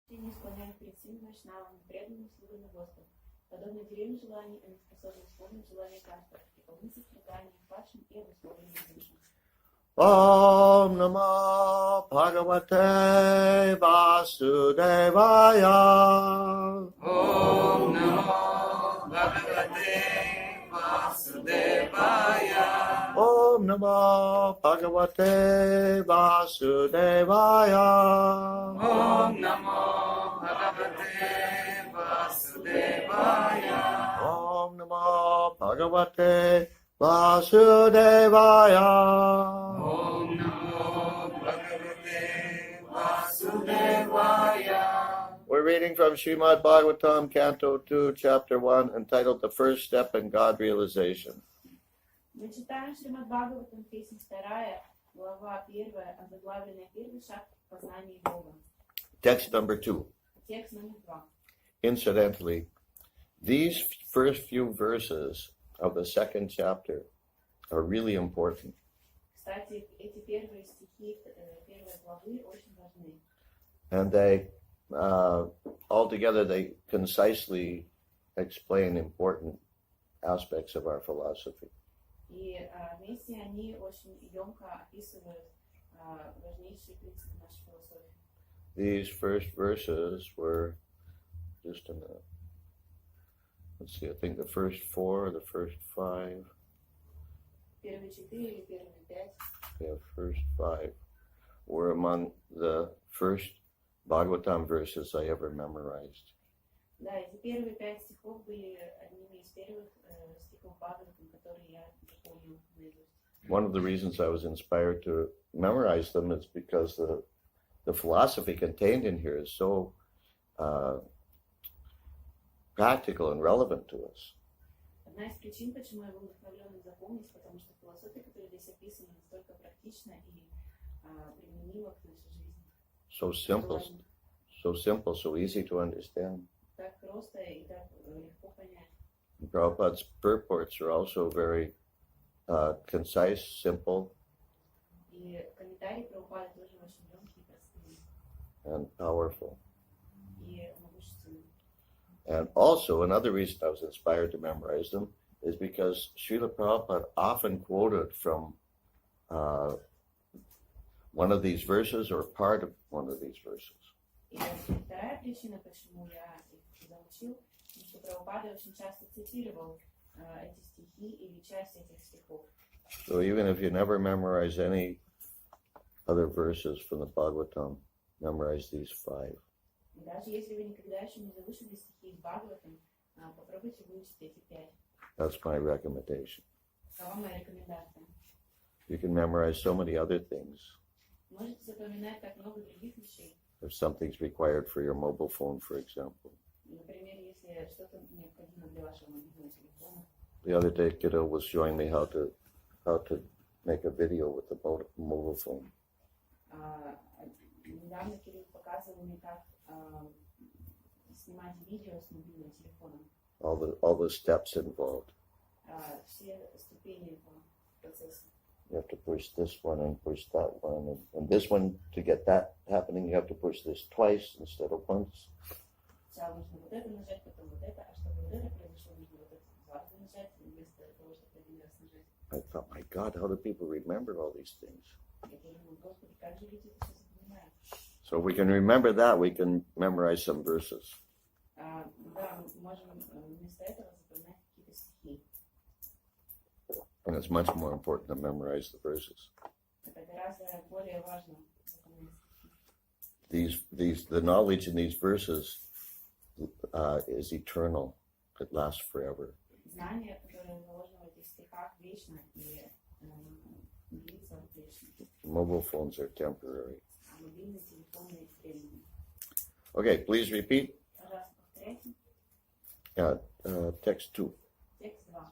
Не склоняют перед всеми вайшнавами, преданными слугами Господа. Подобно деревьям желаний, они способны исполнить желания каждого, и полны сострадания падшим и обусловленным душам. Om Namo Bhagavate Vasudevaya. Om Namo Bhagavate Vasudevaya. Om Namo Bhagavate Vasudevaya. Om Namo Bhagavate Vasudevaya. Om Namo Bhagavate Vasudevaya. Om Namo Bhagavate Vasudevaya. We're reading from Srimad Bhagavatam, Canto 2, Chapter 1, entitled The First Step in God Realization. Мы читаем Шримад Бхагаватам, песня 2, глава 1, озаглавленная «Первый шаг в познании Бога». Text number 2. Текст номер 2. Incidentally, these first few verses of the second chapter are really important. Кстати, эти первые стихи первой главы очень важны. And they, altogether, they concisely explain important aspects of our philosophy. И вместе они очень емко описывают важнейшие принципы нашей философии. These first verses were just in the, let's see, I think the first 4 or the first 5. Первые 4 или первые 5. Yeah, first 5 were among the first Bhagavatam verses I ever memorized. Да, эти первые 5 стихов были одними из первых стихов Бхагаватам, которые я помню наизусть. One of the reasons I was inspired to memorize them is because the philosophy contained in here is so practical and relevant to us. Одна из причин, почему я был вдохновлен их запомнить, потому что философия, которая здесь описана, настолько практична и применима к нашей жизни. So simple, so easy to understand. Так просто и так легко понять. Prabhupada's purports are also very concise, simple, И комментарии Прабхупады тоже очень емкие, простые and powerful. и могущественные. And also, another reason I was inspired to memorize them is because Srila Prabhupada often quoted from one of these verses or part of one of these verses. И вторая причина, почему я их заучил, что Прабхупада очень часто цитировал эти стихи или часть этих стихов. So even if you never memorize any other verses from the Bhagavatam, memorize these 5. И даже если вы никогда еще не заучили стихи из Бхагаватам, попробуйте выучить эти 5. That's my recommendation. Такова моя рекомендация. You can memorize so many other things. Можете запоминать так много других вещей. If something's required for your mobile phone, for example. Например, если что-то необходимо для вашего мобильного телефона. The other day, Kiddo was showing me how to make a video with the mobile phone. Недавно Киров показывал мне, как снимать видео с мобильного телефона. All the steps involved. Все ступени этого процесса. You have to push this one and push that one, and this one, to get that happening, you have to push this twice instead of once. Сначала нужно вот это нажать, потом вот это, а чтобы вот это произошло, нужно вот это дважды нажать, вместо того, чтобы один раз нажать. I thought, my God, how do people remember all these things? Я подумала, Господи, как же люди это все запоминают? So if we can remember that, we can memorize some verses. Да, мы можем вместо этого запоминать какие-то стихи. And it's much more important to memorize the verses. Это гораздо более важно запоминать стихи. The knowledge in these verses is eternal. It lasts forever. Знание, которое заложено в этих стихах, вечно и длится вечно. Mobile phones are temporary. А мобильные телефоны временные. Okay, please repeat. Пожалуйста, повторяйте. Text 2. Текст 2.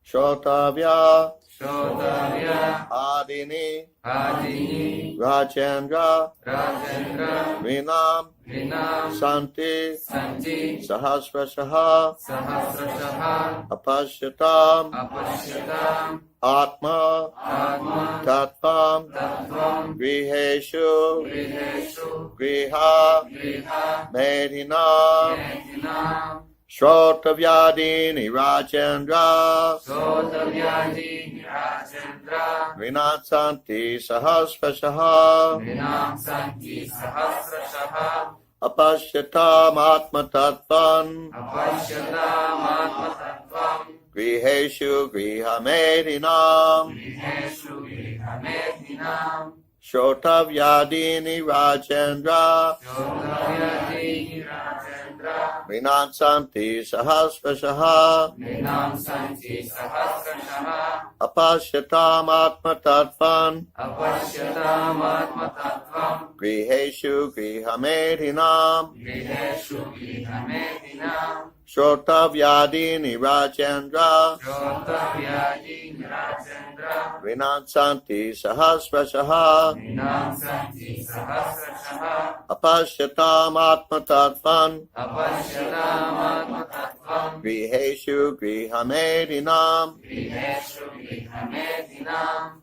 Shotavya Shodavya Adini Adini Rajendra Rajendra Vinam Vinam Santi Santi Sahasrashaha Sahasrashaha Apashyatam Apashyatam Atma Atma Tattvam Tattvam Griheshu Griheshu Griha Griha Medhinam Medhinam Shrotavyadini Rajendra Sotavyadini Rajendra Vinatsanti Sahasrashaha Vinam Santi Sahasrashaha Apashyatam Atma Tattvam Apashyatam Atma Tattvam Griheshu Griha Medhinam Griheshu Griha Medhinam Shrotavyadini Rajendra Sotavyadini Rajendra Vinatsanti Sahasrashaha Vinam Santi Sahasrashaha Apashyatam Atma Tattvam Apashyatam Atma Tattvam Griheshu Griha Medhinam Griheshu Griha Medhinam Shrotavyadini Rajendra Sotavyadini Rajendra Vinatsanti Sahasrashaha Vinam Santi Sahasrashaha Apashyatam Atma Tattvam Apashyatam Atma Tattvam Griheshu Griha Medhinam Griheshu Griha Medhinam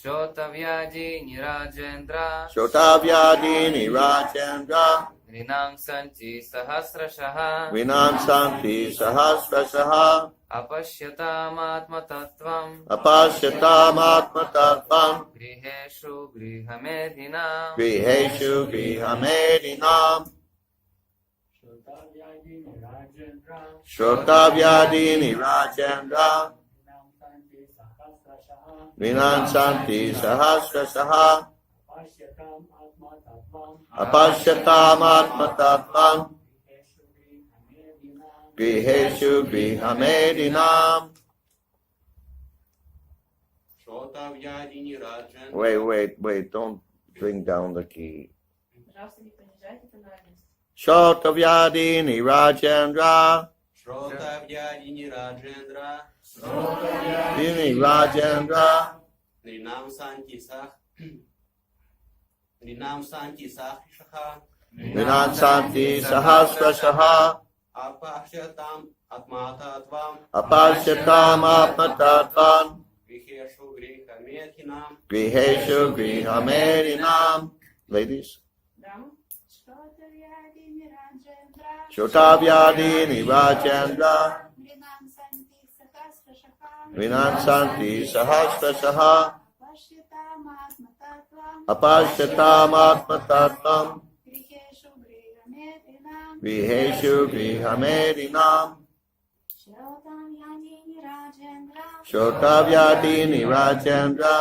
Sotavyadini Rajendra Shrotavyadini Rajendra Vinam Santi Sahasrashaha Vinatsanti Sahasrashaha Apashyatam Atma Tattvam Apashyatam Atma Tattvam Griheshu Griha Medhinam Griheshu Griha Medhinam Shrotavyadini Rajendra Vinatsanti Sahasrashaha Apashyatam Atma Tattvam Griheshu Griha Medhinam. Wait, don't bring down the key. Пожалуйста, не понижайте тональность. Shrotavyadini Rajendra Shrotavyadini Rajendra Dini Rajendra Nrinam Santi Sahasrashaha Vinatsanti Sahasrashaha Apashyatam Atma Tattvam Apashyatam Atma Tattvam Griheshu Griha Medhinam Griheshu Griha Medhinam. Ladies. Дамы. Шротавьядини Раджендра. Shrotavyadini Rajendra Vinam Santi Sahasrashaha. Vinatsanti Sahasrashaha Apashyatam Atma Tattvam. Apashyatam Atma Tattvam Griheshu Griha Medhinam. Griheshu Griha Medhinam. Shrotavyadini Rajendra. Shrotavyadini Rajendra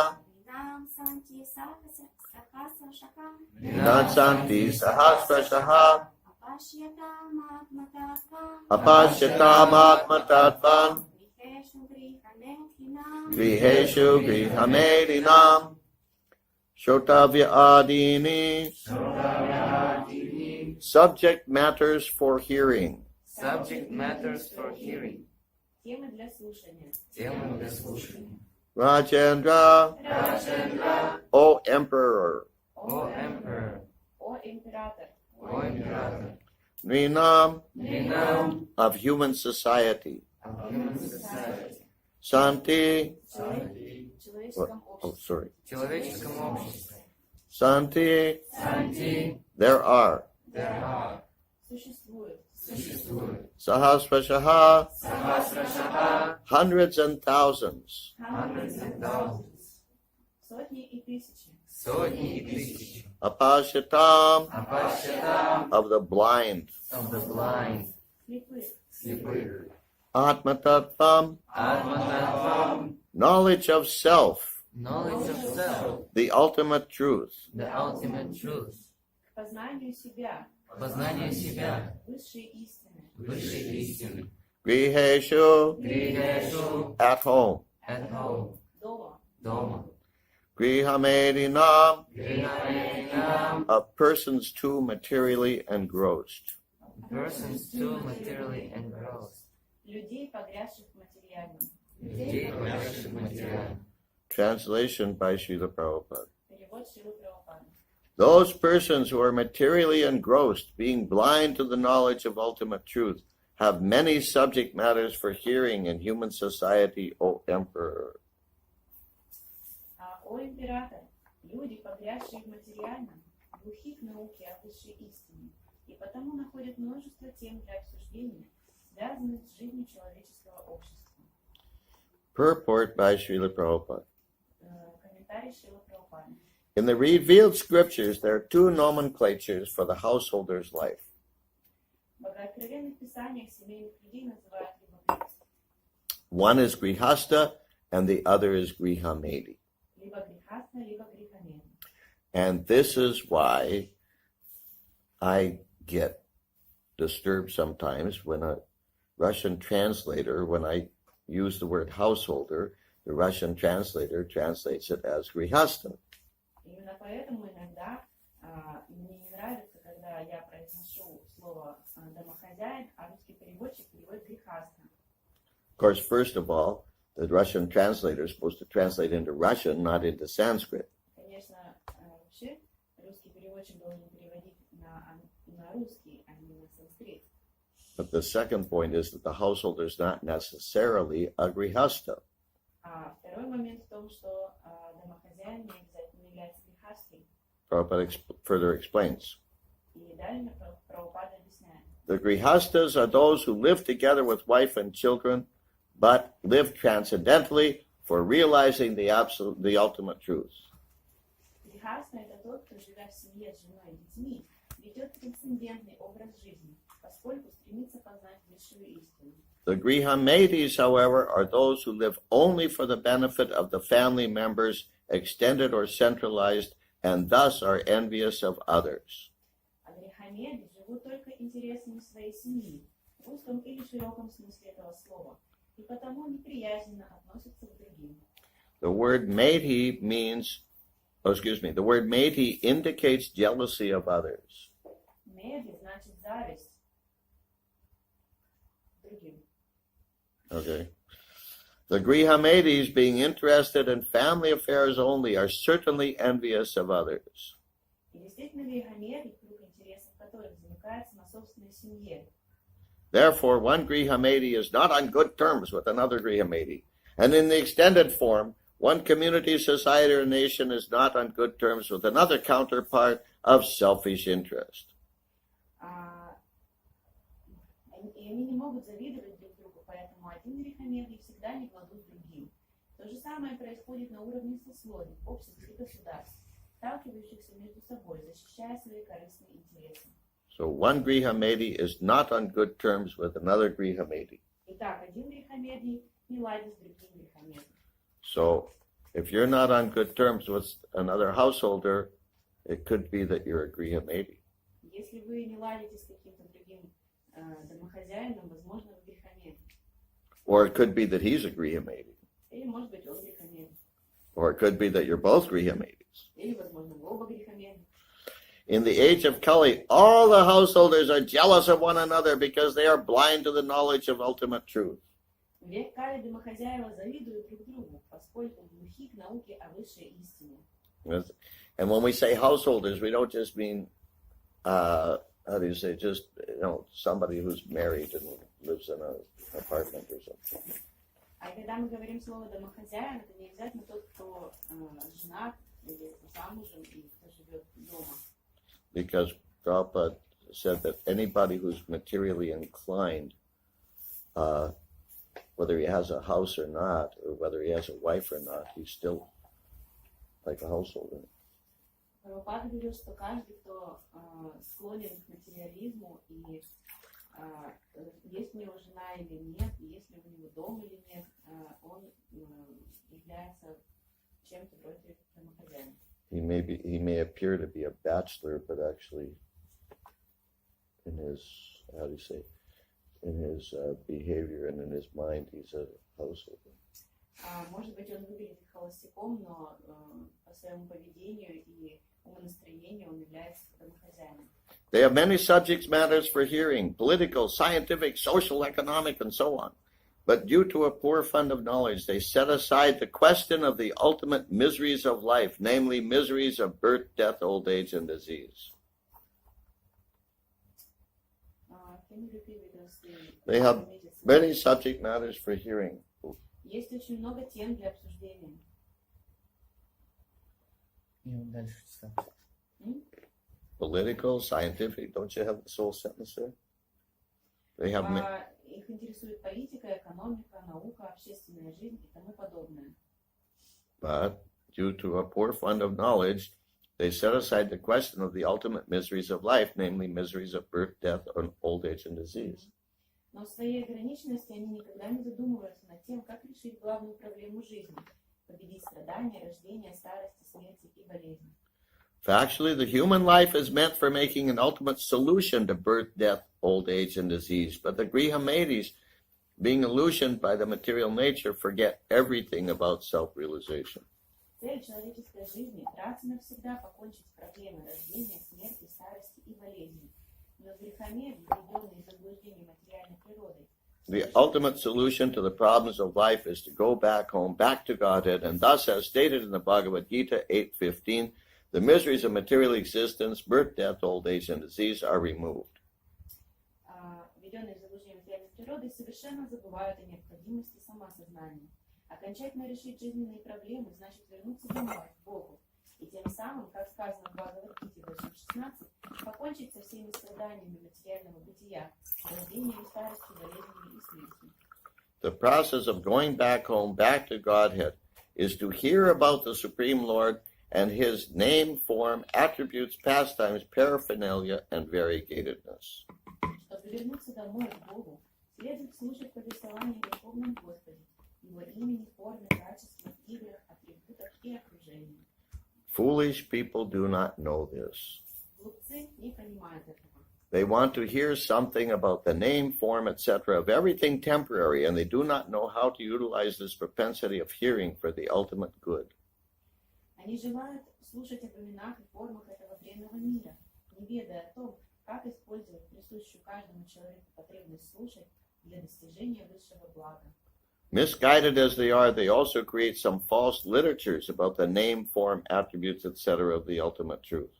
Vinam Santi Sahasrashaha. Vinatsanti Sahasrashaha Apashyatam Atma Tattvam. Apashyatam Atma Tattvam Griheshu Griha Medhinam. Griheshu Griha Medhinam. Shrotavyadini Subject matters for hearing. Subject matters for hearing. Темы для слушания. Темы для слушания. Rajendra, Rajendra, O Emperor, O Emperor, О император. O Imperator, Nrinam Vinam of human society, of human society, Santi, В человеческом обществе. sorry, в человеческом обществе. Santi, Santi, there are, there are, Существует. существует, Sahasrashaha, Sahasrashaha, hundreds and thousands, hundreds and thousands, Сотни и тысячи. сотни и тысячи, Apashyatam Apashyatam of the blind, of the blind, Слепых. слепых, Atmatattvam, Atma-tattvam, knowledge of self, knowledge of self, the ultimate truth, the ultimate truth, К познанию себя. познание себя, Высшие истины. высшей истины, Griheshu, Griheshu, at home, at home, Дома. дома, Grihamedinam, Grihamedinam, of persons too materially engrossed. persons too materially engrossed, Людей, погрязших в материальном. людей, погрязших в материальном. Translation by Srila Prabhupada. Перевод Шрилы Прабхупады. Those persons who are materially engrossed, being blind to the knowledge of ultimate truth, have many subject matters for hearing in human society, O Emperor. О император, люди, погрязшие в материальном, глухи к науке о высшей истине, и потому находят множество тем для обсуждения, связанных с жизнью человеческого общества. Purport by Srila Prabhupada. Комментарий Шрила Прабхупады. In the revealed scriptures, there are two nomenclatures for the householder's life. В Богооткровенных писаниях семейных людей называют либо One is grihasta and the other is grihamedi. грехастна, либо грехомед. And this is why I get disturbed sometimes when a Russian translator, when I use the word householder, the Russian translator translates it as grihasta. Именно поэтому иногда мне не нравится, когда я произношу слово домохозяин, а русский переводчик переводит грехастна. Of course, first of all, the Russian translator is supposed to translate into Russian, not into Sanskrit. Конечно, вообще русский переводчик должен переводить на русский, а не на санскрит. But the second point is that the householder is not necessarily a grihasta. Второй момент в том, что домохозяин не обязательно является грехастом. Prabhupada further explains. И далее Прабхупада объясняет. The grihastas are those who live together with wife and children, but live transcendently for realizing the ultimate truth. Грехастный – это тот, кто, живя в семье с женой и детьми, ведет трансцендентный образ жизни, поскольку стремится познать высшую истину. The grihamedis, however, are those who live only for the benefit of the family members, extended or centralized, and thus are envious of others. А грехомеды живут только интересами своей семьи, в узком или широком смысле этого слова, и потому неприязненно относятся к другим. The word medhi the word medhi indicates jealousy of others. Меди значит зависть другим. Okay. The grihamedis, being interested in family affairs only, are certainly envious of others. И действительно грехомеды, круг интересов которых замыкается на собственной семье. Therefore, one grihamedi is not on good terms with another grihamedi. And in the extended form, one community, society, or nation is not on good terms with another counterpart of selfish interest. И они не могут завидовать друг другу, поэтому один грехомед всегда не в ладу с другим. То же самое происходит на уровне сословий, обществ и государств, сталкивающихся между собой, защищая свои корыстные интересы. So one grihamedi is not on good terms with another grihamedi. Итак, один грехомед не ладит с другим грехомедом. So if you're not on good terms with another householder, it could be that you're a grihamedi. Если вы не ладите с каким-то другим домохозяином, возможно, вы грехомед. Or it could be that he's a grihamedi. Или, может быть, он грехомед. Or it could be that you're both grihamedis. Или, возможно, вы оба грехомеды. In the age of Kali, all the householders are jealous of one another because they are blind to the knowledge of ultimate truth. В век Кали домохозяева завидуют друг другу, поскольку глухи к науке о высшей истине. And when we say householders, we don't just mean, somebody who's married and lives in an apartment or something. А когда мы говорим слово домохозяин, это не обязательно тот, кто женат или замужем и кто живет дома. Because Prabhupada said that anybody who's materially inclined, whether he has a house or not, or whether he has a wife or not, he's still like a householder. Прабхупада говорил, что каждый, кто склонен к материализму, и есть у него жена или нет, и есть ли у него дом или нет, он является чем-то вроде домохозяина. He may appear to be a bachelor, but actually, in his behavior and in his mind, he's a householder. Может быть, он выглядит холостяком, но по своему поведению и умонастроению он является домохозяином. They have many subject matters for hearing: political, scientific, social, economic, and so on. But due to a poor fund of knowledge, they set aside the question of the ultimate miseries of life, namely miseries of birth, death, old age, and disease. They have many subject matters for hearing. Есть очень много тем для обсуждения. И он дальше читал. Political, scientific, don't you have this whole sentence there? They have Их интересует политика, экономика, наука, общественная жизнь и тому подобное. But due to a poor fund of knowledge, they set aside the question of the ultimate miseries of life, namely miseries of birth, death, and old age and disease. Но в своей ограниченности они никогда не задумываются над тем, как решить главную проблему жизни – победить страдания, рождения, старости, смерти и болезни. Factually, the human life is meant for making an ultimate solution to birth, death, old age, and disease. But the Grihamadis, being illusioned by the material nature, forget everything about self-realization. Цель человеческой жизни – раз и навсегда покончить с проблемой рождения, смерти, старости и болезни. Но грехомед, введенный в заблуждение материальной природой, The ultimate solution to the problems of life is to go back home, back to Godhead, and thus, as stated in the Bhagavad Gita 8:15, the miseries of material existence, birth, death, old age, and disease are removed. Введенные в заблуждение материальной природой совершенно забывают о необходимости самосознания. Окончательно решить жизненные проблемы значит вернуться домой, к Богу, и тем самым, как сказано в Бхагаватам 8.16, покончить со всеми страданиями материального бытия, рождением, старостью, болезнями и смертью. The process of going back home, back to Godhead, is to hear about the Supreme Lord and His name, form, attributes, pastimes, paraphernalia, and variegatedness. Чтобы вернуться домой, к Богу, следует слушать повествование о Верховном Господе, Его имени, форме, качествах, играх, атрибутах и окружении. Foolish people do not know this. Глупцы не понимают этого. They want to hear something about the name, form, etc., of everything temporary, and they do not know how to utilize this propensity of hearing for the ultimate good. Они желают слушать об именах и формах этого бренного мира, не ведая о том, как использовать присущую каждому человеку потребность слушать для достижения высшего блага. Misguided as they are, they also create some false literatures about the name, form, attributes, etc. of the ultimate truth.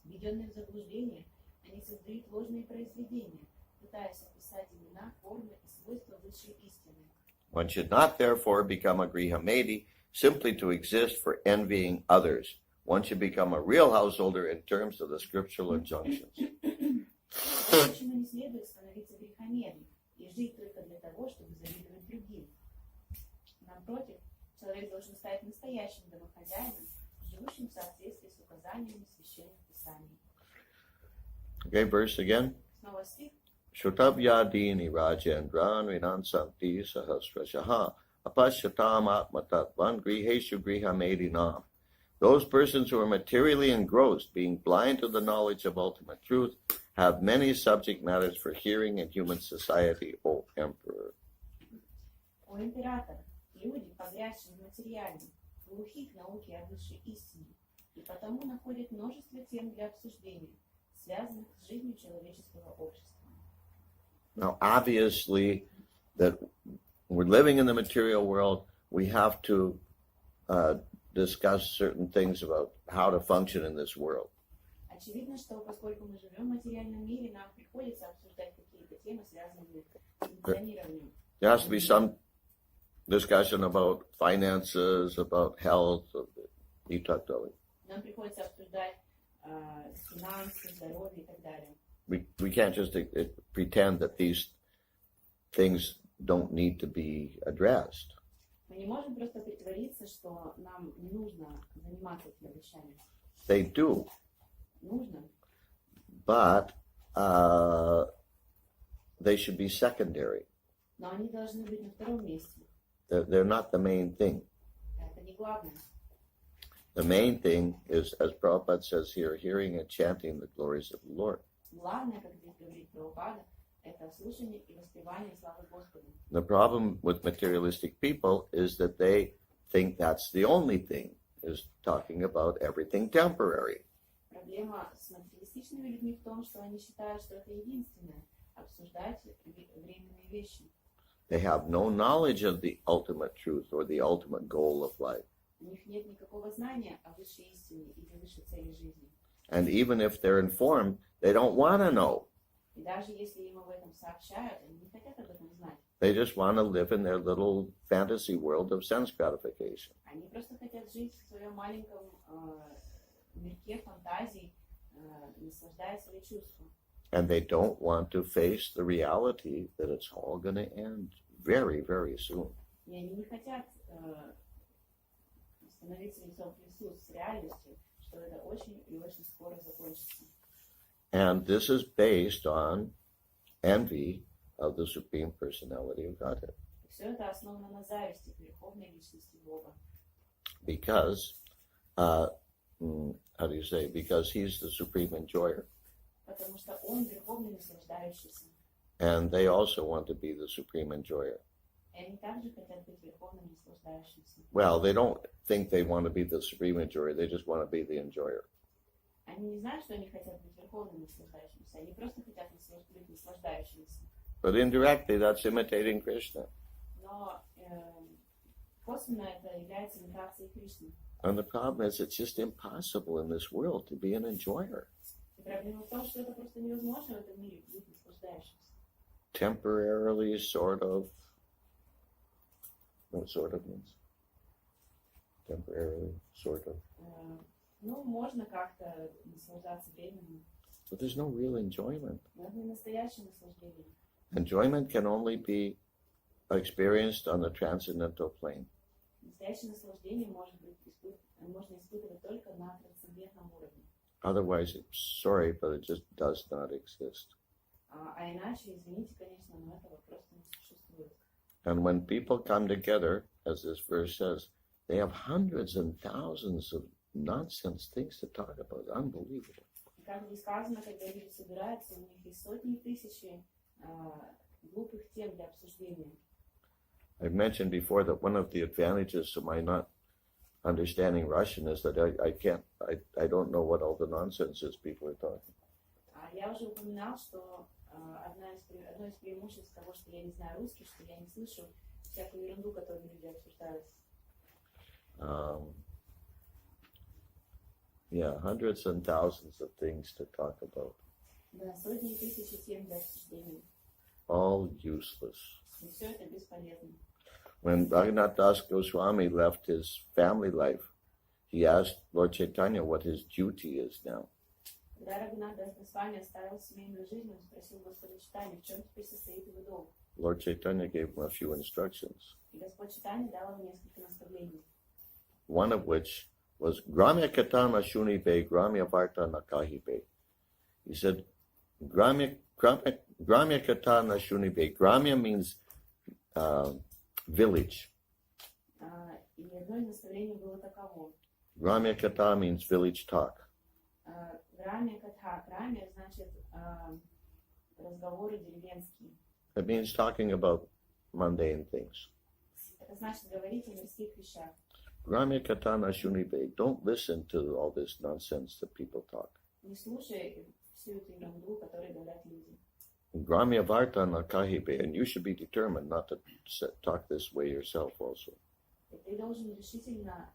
Введенные в заблуждение, они создают ложные произведения, пытаясь описать имена, формы и свойства высшей истины. One should not therefore become a Grihamedi simply to exist for envying others. One should become a real householder in terms of the scriptural injunctions. Почему не следует становиться грехомедом и жить только для того, чтобы завидовать другим? Напротив, человек должен стать настоящим домохозяином, живущим в соответствии с указаниями священных писаний. Okay, verse again. Снова стих. Shutavyadini Rajendran Vinansanti Sahasrashaha Apashyatam Atmatatvan Griheshu Grihamedinam. Those persons who are materially engrossed, being blind to the knowledge of ultimate truth, have many subject matters for hearing in human society, O Emperor. О император, люди, погрязшие в материальном, глухи к науке о высшей истине, и потому находят множество тем для обсуждения, связанных с жизнью человеческого общества. Now, obviously, that we're living in the material world, we have to discuss certain things about how to function in this world. Очевидно, что поскольку мы живем в материальном мире, нам приходится обсуждать какие-то темы, связанные с функционированием. There has to be some discussion about finances, about health. You talked about it. Нам приходится обсуждать финансы, здоровье и так далее. We can't just pretend that these things don't need to be addressed. Мы не можем просто притвориться, что нам не нужно заниматься этими вещами. They do, Нужно, but they should be secondary. но они должны быть на втором месте. They're not the main thing. Это не главное. The main thing is, as Prabhupada says here, hearing and chanting the glories of the Lord. Главное, как здесь говорит Прабхупада, это слушание и воспевание славы Господа. The problem with materialistic people is that they think that's the only thing, is talking about everything temporary. Проблема с материалистичными людьми в том, что они считают, что это единственное, обсуждать временные вещи. They have no knowledge of the ultimate truth or the ultimate goal of life. У них нет никакого знания о высшей истине или высшей цели жизни. And even if they're informed, they don't want to know. И даже если им об этом сообщают, они не хотят об этом знать. They just want to live in their little fantasy world of sense gratification. Они просто хотят жить в своем маленьком мирке фантазий, наслаждая свои чувства. And they don't want to face the reality that it's all going to end very, very soon. И они не хотят становиться лицом к лицу с реальностью, что это очень и очень скоро закончится. And this is based on envy of the Supreme Personality of Godhead. И все это основано на зависти к верховной личности Бога. Because, how do you say? Because he's the supreme enjoyer. Потому что он верховный наслаждающийся. And they also want to be the supreme enjoyer. И они также хотят быть верховным наслаждающимся. Well, they don't think they want to be the supreme enjoyer. They just want to be the enjoyer. Они не знают, что они хотят быть верховным наслаждающимся. Они просто хотят быть наслаждающимися. But indirectly, that's imitating Krishna. Но косвенно это является имитацией Кришны. And the problem is, it's just impossible in this world to be an enjoyer. И проблема в том, что это просто невозможно в этом мире быть наслаждающимся. Temporarily, sort of. What sort of means? Temporarily, sort of. Ну, можно как-то наслаждаться временем, But there's no real enjoyment. но это не настоящее наслаждение. Enjoyment can only be experienced on the transcendental plane. Настоящее наслаждение можно испытывать только на трансцендентном уровне. Otherwise, sorry, but it just does not exist. А иначе, извините, конечно, но этого просто не существует. And when people come together, as this verse says, they have hundreds and thousands of nonsense things to talk about. Unbelievable. И как здесь сказано, когда люди собираются, у них есть сотни и тысячи глупых тем для обсуждения. I've mentioned before that one of the advantages of my not understanding Russian is that I don't know what all the nonsense is people are talking. Я уже упоминал, что одно из преимуществ того, что я не знаю русский, что я не слышу всякую ерунду, которую люди обсуждают. Yeah, hundreds and thousands of things to talk about. Да, сотни и тысячи тем для обсуждения. All useless. И все это бесполезно. When Bhagavatam Das Goswami left his family life, he asked Lord Chaitanya what his duty is now. Когда Рагунат Дас Госвами оставил семейную жизнь, он спросил Господа Чайтаньи, в чем теперь состоит его долг. Lord Chaitanya gave him a few instructions, И Господь Чайтанья дал ему несколько наставлений. one of which was Gramya Katana Shunibe, Gramya Varta Nakahibe. He said, Gramya Katana Shunibe. Gramya means village. И одно из наставлений было таково. Gramya Kata means village talk. Грамя катха. Грамя значит разговоры деревенские. It means talking about mundane things. Это значит говорить о мирских вещах. Gramya Katana Shunibe. Don't listen to all this nonsense that people talk. Не слушай всю эту ерунду, которую говорят люди. Gramya Varta Nakahibe. And you should be determined not to talk this way yourself also. И ты должен решительно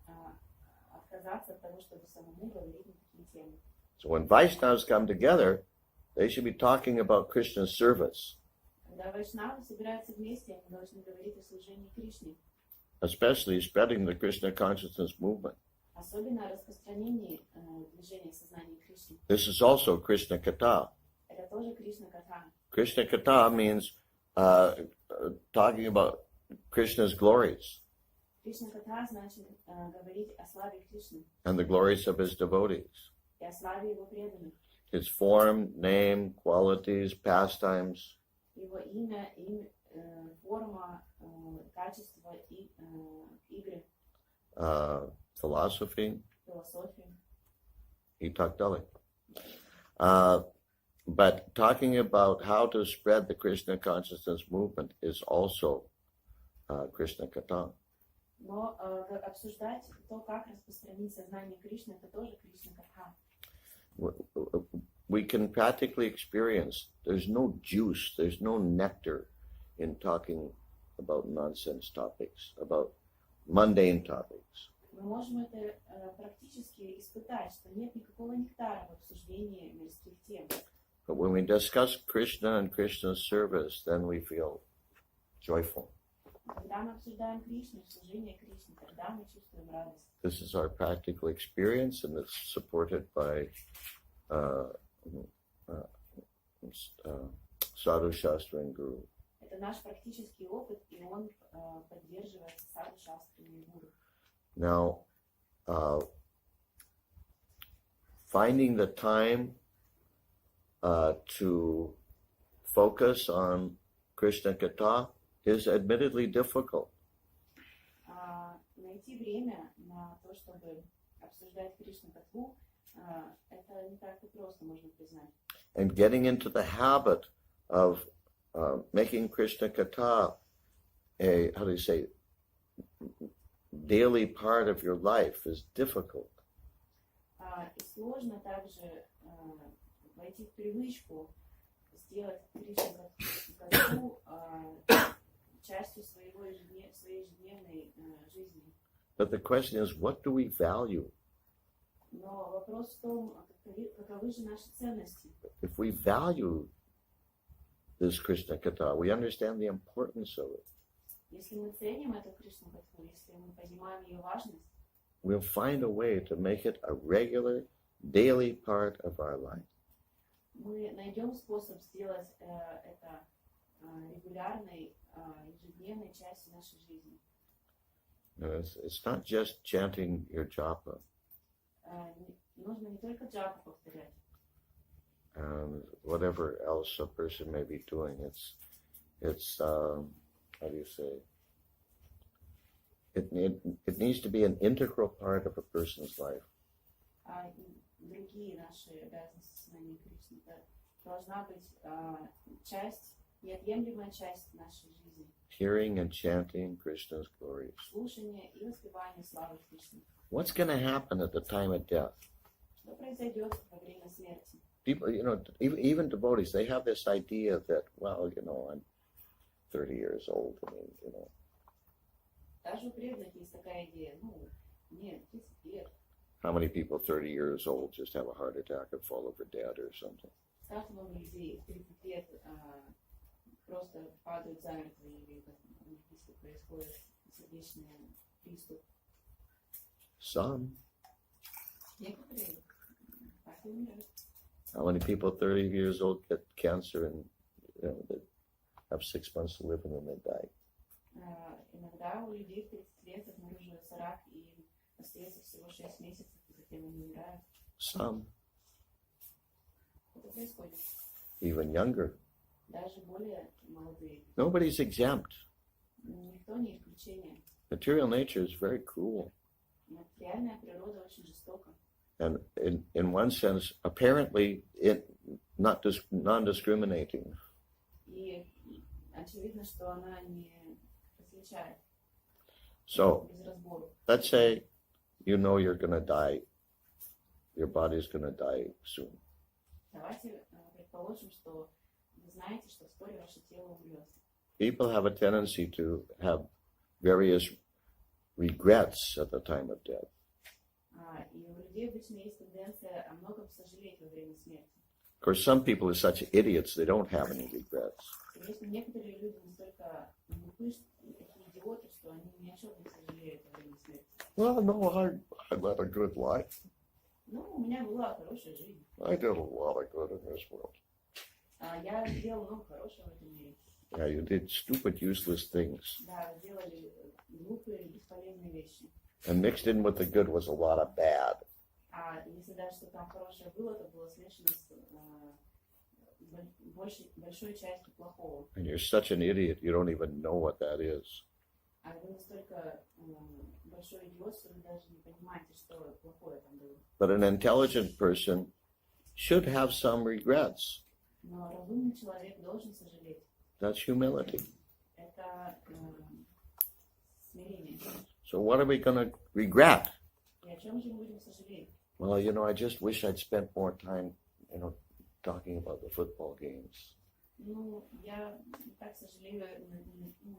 отказаться от того, чтобы самому говорить на такие темы. So when Vaishnavas come together, they should be talking about Krishna's service, Когда вайшнавы собираются вместе, они должны говорить о служении Кришне, especially spreading the Krishna consciousness movement. особенно о распространении движения сознания Кришны. This is also Krishna Kata. Это тоже Кришна Катха. Krishna Kata means talking about Krishna's glories Кришна Катха значит говорить о славе Кришны and the glories of his devotees, и о славе его преданных. his form, name, qualities, pastimes, Его имя, форма, качество, игры, philosophy, философия. he talked Dalai. But talking about how to spread the Krishna consciousness movement is also Krishna Kata. Но обсуждать то, как распространить сознание Кришны, это тоже Кришна Катха. We can practically experience there's no juice, there's no nectar in talking about nonsense topics, about mundane topics. Мы можем это практически испытать, что нет никакого нектара в обсуждении мирских тем. But when we discuss Krishna and Krishna's service, then we feel joyful. Когда мы обсуждаем Кришну, служение Кришне, тогда мы чувствуем радость. This is our practical experience, and it's supported by Sadhu Shastra and Guru. Это наш практический опыт, и он поддерживается саду шастрами и гуру. Now, finding the time to focus on Krishna Katha is admittedly difficult. Найти время на то, чтобы обсуждать Кришну Катху, это не так и просто, можно признать. And getting into the habit of making Krishna Katha a, how do you say, daily part of your life is difficult. И сложно также войти в привычку сделать Кришну Катху частью своей ежедневной жизни. But the question is, what do we value? Но вопрос в том, каковы же наши ценности. If we value this Krishna Katha, we understand the importance of it. Если мы ценим эту Кришну Катху, если мы понимаем ее важность, We'll find a way to make it a regular, daily part of our life. мы найдем способ сделать это регулярной, ежедневной частью нашей жизни. It's not just chanting your japa Нужно не только джапу повторять, and whatever else a person may be doing. It's how do you say? It needs to be an integral part of a person's life. Другие наши обязанности сознания Кришны. Это должна быть часть, неотъемлемая часть нашей жизни. Hearing and chanting Krishna's glories. Слушание и воспевание славы Кришны. What's going to happen at the time of death? Что произойдет во время смерти? People, even devotees, they have this idea that, well, I'm 30 years old. Даже у преданных есть такая идея. Нет, 30 лет. How many people 30 years old just have a heart attack and fall over dead or something? Как много людей 30 лет просто падают замертво, или у них близко происходит сердечный приступ. Some. Некоторые так и умирают. How many people 30 years old get cancer and they have 6 months to live and then they die? Иногда у людей в 30 лет обнаруживается рак, и остается всего 6 месяцев, и затем они умирают. Some. Это происходит. Even younger. Даже более молодые. Nobody's exempt. Никто не исключение. Material nature is very cruel. Материальная природа очень жестока. And in one sense, apparently, non-discriminating. И очевидно, что она не различает. So, Без разбору. let's say you're going to die. Your body's going to die soon. Давайте предположим, что вы знаете, что вскоре ваше тело умрет. People have a tendency to have various regrets at the time of death. И у людей обычно есть тенденция о многом сожалеть во время смерти. Of course, some people are such idiots, they don't have any regrets. Конечно, некоторые люди настолько глупы, такие идиоты, что они ни о чем не сожалеют во время смерти. Well, no, I led a good life. У меня была хорошая жизнь. I did a lot of good in this world. Я сделал много хорошего в этом мире. Yeah, you did stupid, useless things. Да, вы делали глупые, бесполезные вещи. And mixed in with the good was a lot of bad. Если даже что там хорошее было, то было смешано с большой частью плохого. And you're such an idiot, you don't even know what that is. Вы настолько большой идиот, что вы даже не понимаете, что плохое там было. But an intelligent person should have some regrets. Но разумный человек должен сожалеть. That's humility. Это смирение. So what are we going to regret? И о чем же мы будем сожалеть? Well, I just wish I'd spent more time, talking about the football games. Я так сожалею,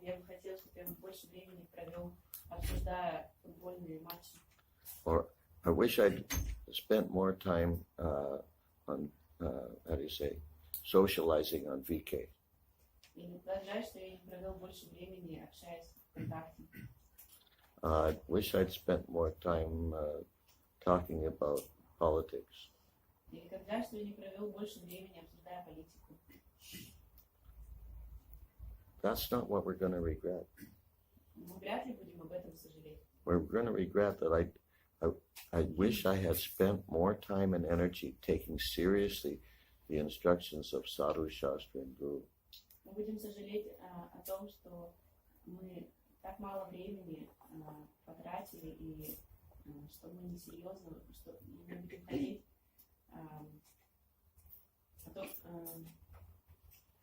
я бы хотела, чтобы я больше времени провел, обсуждая футбольные матчи. Or I wish I'd spent more time on, how do you say, socializing on VK. И не утверждаю, что я не провел больше времени, общаясь ВКонтакте. I wish I'd spent more time talking about politics. Или утверждаю, что я не провел больше времени, обсуждая политику. That's not what we're going to regret. Мы вряд ли будем об этом сожалеть. We're going to regret that I wish I had spent more time and energy taking seriously the instructions of Sadhu, Shastra, and Guru. Мы будем сожалеть о том, что мы так мало времени потратили и что мы несерьезно, что мы будем ходить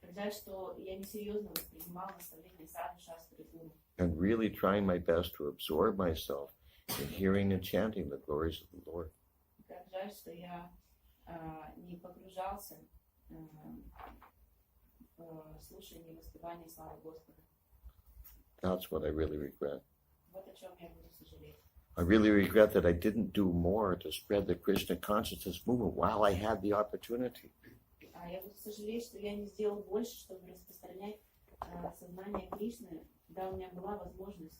сказать, что я несерьезно воспринимал наставления Саду, Шастры и Гуру. And really trying my best to absorb myself in hearing and chanting the glories of the Lord. Как жаль, что я не погружался в слушание и воспевание славы Господа. That's what I really regret. Вот о чем я буду сожалеть. I really regret that I didn't do more to spread the Krishna consciousness movement while I had the opportunity. Я буду сожалеть, что я не сделал больше, чтобы распространять сознание Кришны, когда у меня была возможность.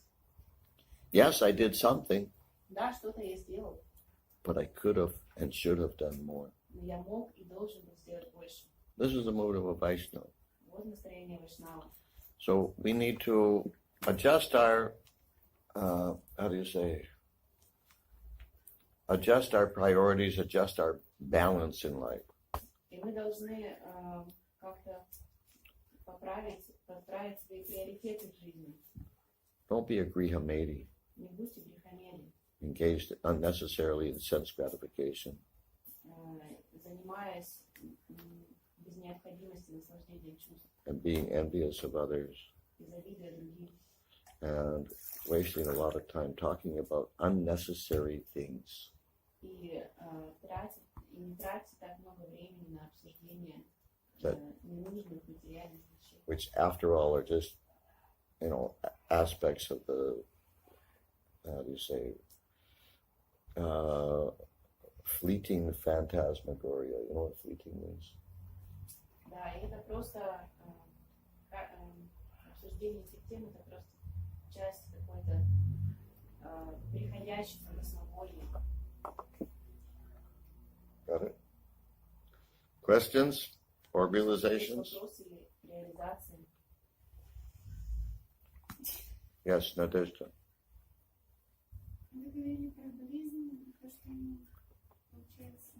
Yes, I did something, Да, что-то я сделал, but I could have and should have done more. но я мог и должен был сделать больше. This is the mood of a Vaishnava. Вот настроение Вайшнава. So we need to adjust our, adjust our priorities, adjust our balance in life. И мы должны как-то подправить свои приоритеты в жизни. Don't be a grihamedi, Не будьте грехомедом, engaged unnecessarily in sense gratification. занимаясь без необходимости наслаждением чувств And being envious of others, и завидуя другим. and wasting a lot of time talking about unnecessary things. И не тратить так много времени на обсуждение ненужных материальных вещей. Which, after all, are just, aspects of the, fleeting phantasmagoria. You know what fleeting means? Да, и это просто обсуждение этих тем, это просто часть какой-то приходящей фантасмагории. Got it? Questions or Есть realizations? вопросы или реализации? Yes, Nadezhda. Вы говорили про болезнь, то, что получается,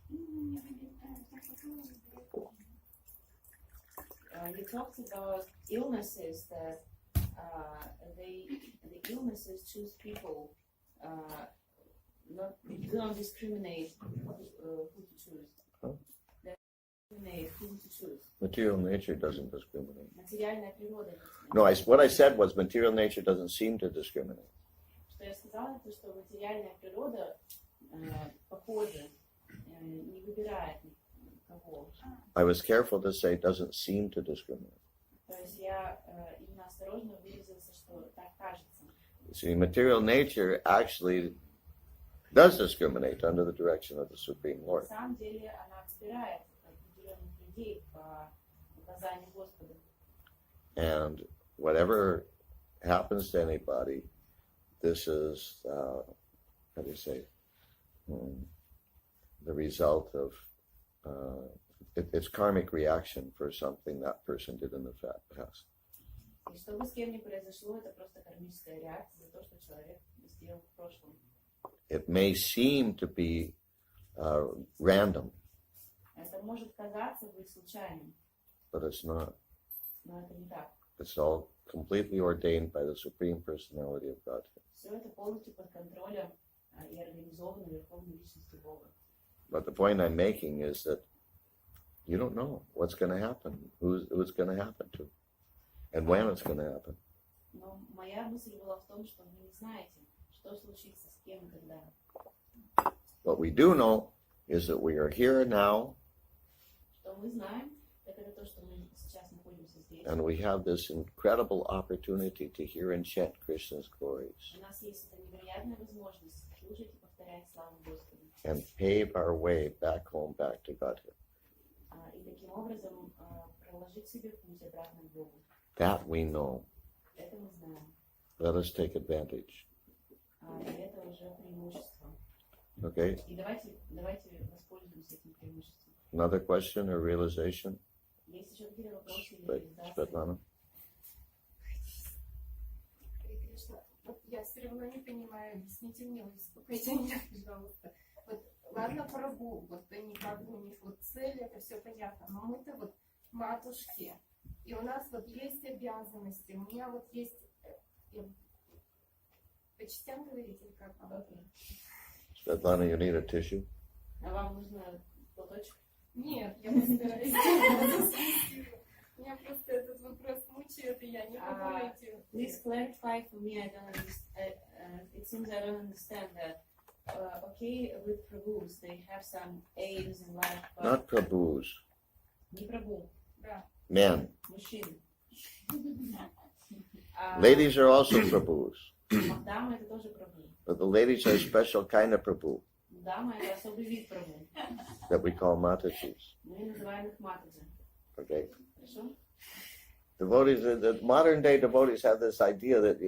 не вылетает, так вот. You talked about illnesses that the illnesses choose people, do not discriminate who to choose. Huh? They discriminate who to choose. Material nature doesn't discriminate. Материальная природа. No, what I said was material nature doesn't seem to discriminate. Что я сказала, то что материальная природа похожа, не выбирает никого. I was careful to say doesn't seem to discriminate. То есть я именно осторожно выразился, что так кажется. See, material nature actually does discriminate under the direction of the Supreme На Lord. самом деле она выбирает определенных людей по указанию Господа. And whatever happens to anybody, this is, the result of, it's karmic reaction for something that person did in the past. И что бы с кем ни произошло, это просто кармическая реакция за то, что человек сделал в прошлом. It may seem to be random, Это может казаться быть случайным, but it's not. но это не так. It's all completely ordained by the Supreme Personality of Godhead. Все это полностью под контролем и организовано Верховной Личностью Бога. But the point I'm making is that you don't know what's going to happen, who it's going to happen to, and when it's going to happen. Но моя мысль была в том, что вы не знаете, что случится с кем и когда. What we do know is that we are here now, Что мы знаем, так это то, что мы сейчас находимся здесь. and we have this incredible opportunity to hear and chant Krishna's glories У нас есть эта невероятная возможность слушать и повторять славу Господа. and pave our way back home, back to Godhead. И и таким образом проложить себе путь обратно к Богу. That we know. Это мы знаем. Let us take advantage. И это уже преимущество. Okay? И давайте воспользуемся этим преимуществом. Another question or realization? Есть еще какие-то вопросы или реализации? Svetlana? Харе Кришна, вот я все равно не понимаю, объясните мне, успокойте меня, пожалуйста. Вот ладно, Прабху, вот они как бы у них вот цель, это все понятно, но мы-то вот матушки, и у нас вот есть обязанности, у меня вот есть, по частям говорите или как? Svetlana, you need a tissue? А вам нужно платочек? Нет, я просто меня просто этот вопрос мучает, и я не могу найти. Please clarify for me. I don't understand. It seems I don't understand that. Okay, with Prabhus, they have some aims in life, but Not Prabhus. не Prabhu, Да. Men. мужчин. Ladies are also Prabhus. Дамы это тоже Prabhu. But the ladies are a special kind of Prabhu Дама это особый вид Prabhu. that we call Matajis. Мы называем их Матаджи. Okay? Хорошо? Devotees, the modern day devotees have this idea that,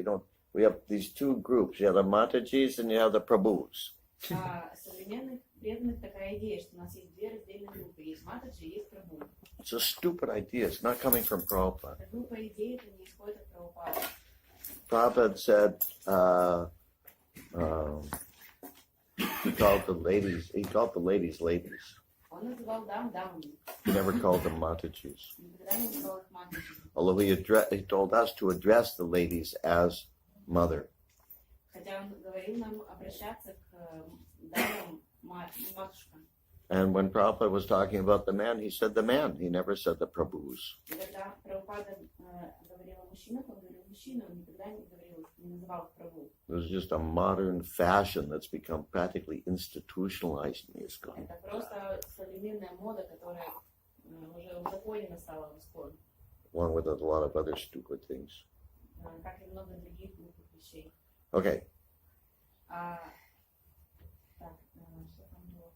we have these two groups. You have the Matajis and you have the Prabhus. Современных преданных такая идея, что у нас есть две раздельные группы. Есть Матаджи, есть Прабhu. It's a stupid idea. It's not coming from Prabhupada. Эта группа идей это не исходит от Прабхупады. Prabhupada said, he called the ladies ladies. Он называл дам дамами. He never called them Matajis. Никогда не называл их Матаджи. Although he told us to address the ladies as mother. Хотя он говорил нам обращаться к дамам матушка. And when Prabhupada was talking about the man, he said the man. He never said the Prabhus. И когда Прабхупада говорил о мужчинах, он говорил мужчина, он никогда не называл их Прабху. It was just a modern fashion that's become practically institutionalized in ISKCON. Это просто современная мода, которая уже узаконена стала в ISKCON. Along with a lot of other stupid things. Как и много других глупых вещей. Okay. Так, что там было?